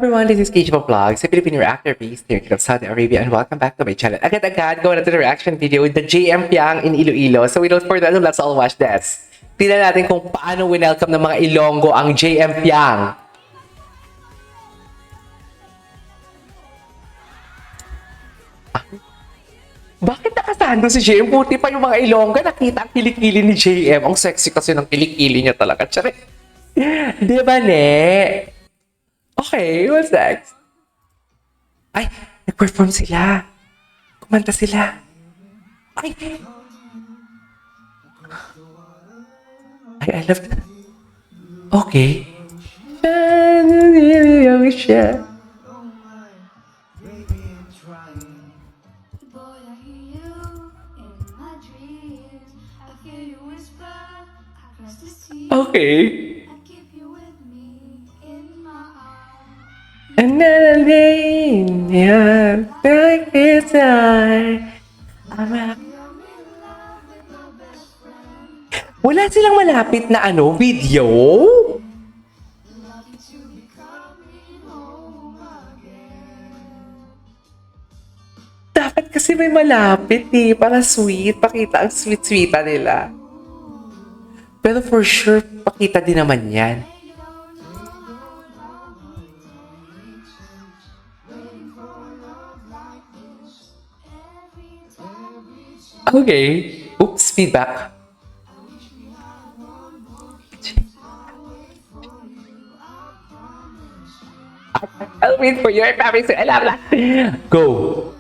everyone, this is Kijibo Vlogs, a Filipino reactor based here in Saudi Arabia, and welcome back to my channel. Agad-agad, go na to the reaction video with the JM Piang in Iloilo. So without further ado, let's all watch this. Tingnan natin kung paano winelcome ng mga Ilonggo ang JM Piang. Bakit nakasando si JM? Puti pa yung mga Ilongga, nakita ang kilikili ni JM. Ang sexy kasi ng kilikili niya talaga. Tsare. Di ba, ne? Okay, what's next? Ay, nag-perform sila. Kumanta sila. Ay! I love that. Okay. Yung siya. Okay. And then again, yeah, like this wala silang malapit na video? Dapat kasi may malapit para sweet, pakita ang sweet-sweeta nila. Pero for sure, pakita din naman yan. Okay. Oops, feedback. I'll wait for your promise. Go.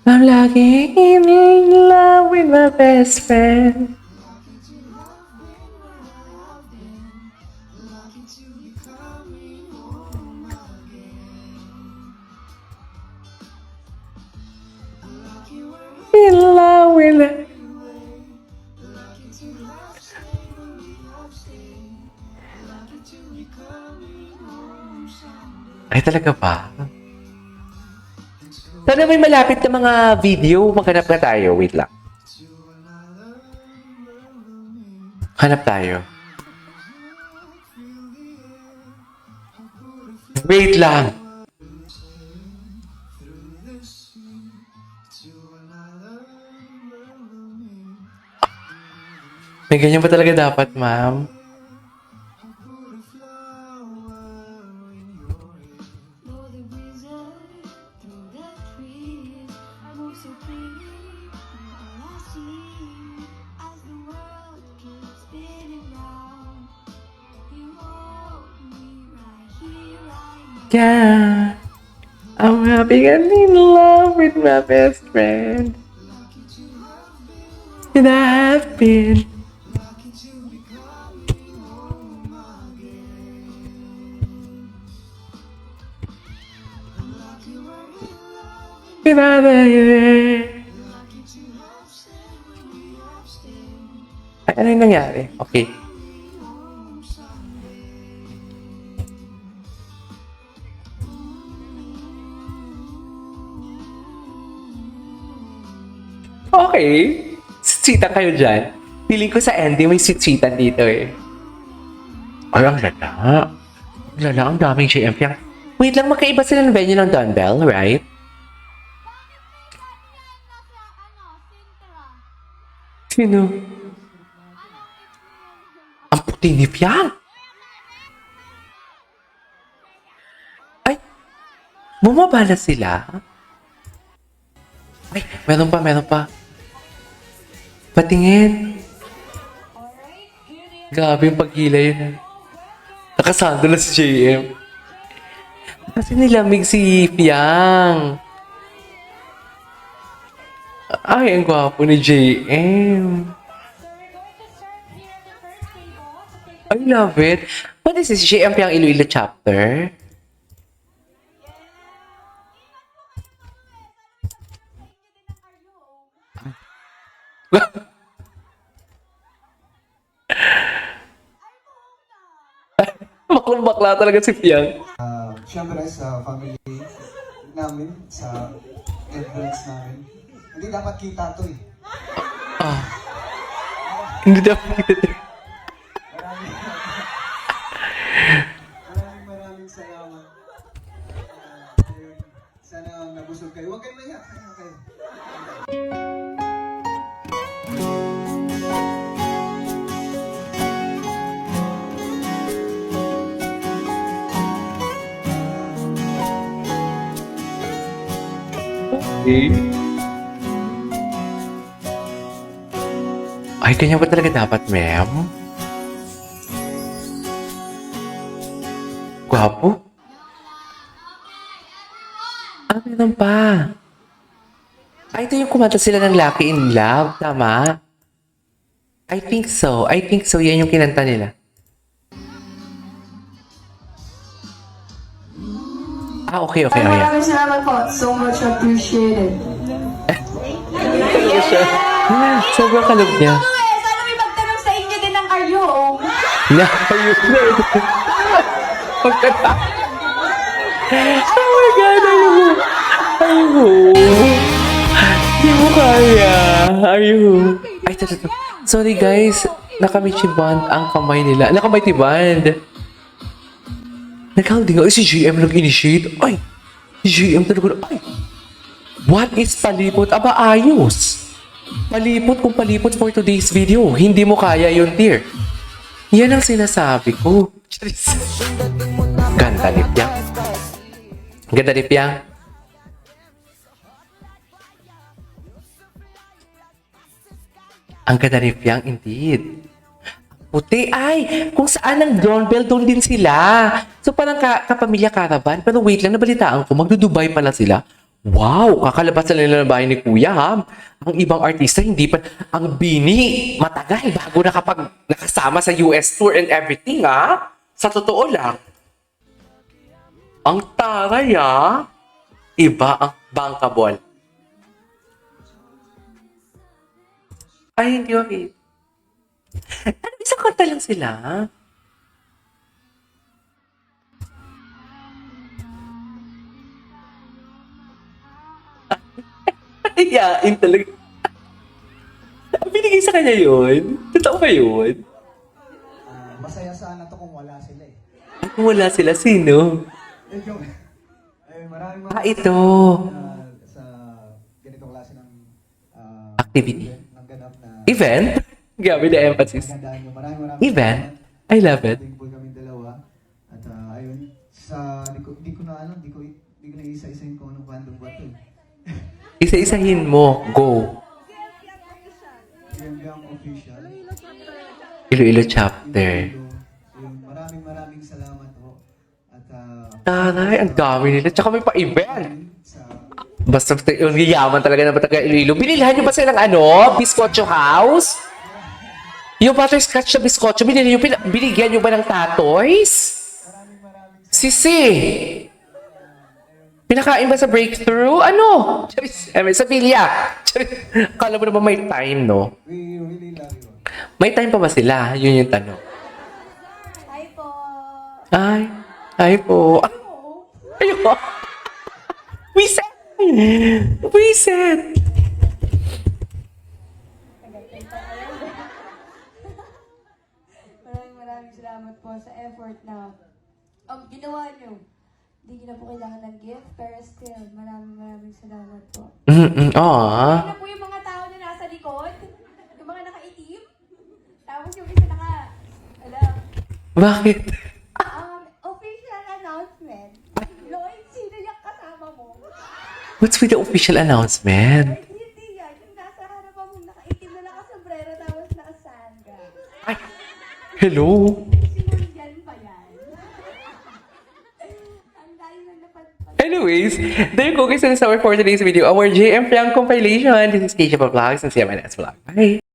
I'm laging in love with my best friend. In love with her. Ay, talaga ba? Sana may malapit na mga video. Maghanap na tayo. Wait lang. Hanap tayo. Wait lang. May ganyan pa talaga dapat, ma'am. Yeah, I'm happy and in love with my best friend. And I have been. Ay, ano yung nangyari? Okay. Okay. Sitsitan kayo dyan. Feeling ko sa ending may sitsitan dito eh. Ay, ang lala. Lala, ang daming JM Piang. Wait lang, magkaiba sila ng venue ng Dunbell, right? Sino? Ang puti ni Piang. Ay, bumaba na sila. Ay, meron pa. Patingin. Grabe yung paghila yun. Nakasando na si JM. Kasi nilamig si Piang. Ay, ang gwapo ni JM. I love it. What is this? JM Piang Iloilo chapter? Bakla talaga si Piang. Siyempre sa family namin, sa friends namin, hindi dapat kita to eh. Hindi dapat kita. Maraming salamat. Okay. Ay, ganyan ba talaga dapat, ma'am? Gwapo? Ah, meron pa. Ay, ito yung kumanta sila ng Lucky in Love, tama? I think so. I think so. Yan yung kinanta nila. Ah, okay, okay. Ay, Oh, yeah. maraming salamat po. So much appreciated. Sobrang kalog niya. Sana may magtanong sa inyo din ng are you home? Ayun na ito. Pagkata. Oh my God, ayun. Ayun. Hindi mo kaya. Ayun. Ay, ito. Sorry guys. Nakamichiband ang kamay nila. Nakamitiband. Nag-holding ako. Si GM nag-initiate. Ay. Si GM talaga. Ay. What is palipot? Aba, ayos. Palipot kung palipot for today's video. Hindi mo kaya yun, dear. Yan ang sinasabi ko. Charis. Ganda ni Piang. Ganda ni Piang. Ang ganda ni Piang, indeed. Puti, ay, kung saan ang John Bell, doon din sila. So parang kapamilya caravan. Pero wait lang, nabalitaan ko, magdudubay pala sila. Wow, kakalabas na nila ng bahay ni Kuya, ha? Ang ibang artista, hindi pa, ang Bini, matagal bago nakasama sa US tour and everything, ha? Sa totoo lang. Ang taray, ha? Iba ang bankable. Ay, hindi okay. Ano, isang kanta lang sila. Yain talaga. Binigay sa kanya yun? Totoo ba yun? Masaya sana to kung wala sila eh. Ay, kung wala sila, sino? Maraming Ito. sa ganitong klase ng Activity. ng ganap na Event? Gabi na emphasis. gandaan nyo. Maraming Event? I love it. thankful kami dalawa. At ayun, di ko na isa-isahin kung anong fandom ba ito. Isa-isahin mo. Go. Gang official. Iloilo chapter. Ayun, maraming salamat po. At Taray, ang dami nila. Tsaka may pa-event. sa Basta yung yaman talaga ng Bataga Iloilo. Binilhan nyo ba silang Biscocho House? Yung butterscotch na biscocho, binigyan nyo ba ng tatoys? Sisi! Pinakain ba sa breakthrough? Ano? Charis, sa pilya. Charis. Kala mo naman may time, no? we really love you. May time pa ba sila? Yun yung tanong. Hi po. Ay po. Ayoko. Wiset! Wiset! Maraming salamat po sa effort na ginawa nyo. Hindi nyo na po kailangan ng gift, pero still, maraming salamat po. Aww. Ano po yung mga tao na nasa likod? Yung mga nakaitim? Tapos yung isa Bakit? official announcement. Lloyd, sino yung kasama mo? What's with the official announcement? Lloyd, hindi yan. Yung nasa harapan mo nakaitim na nakasombrero tapos nakasanga. Ay, hello? Si Julian ba yan? Ang dahil na napadpad. Anyways, there you go guys. This is our for today's video. Our JM Frank compilation. This is Keisha Vlogs and CMNS Vlog. Bye!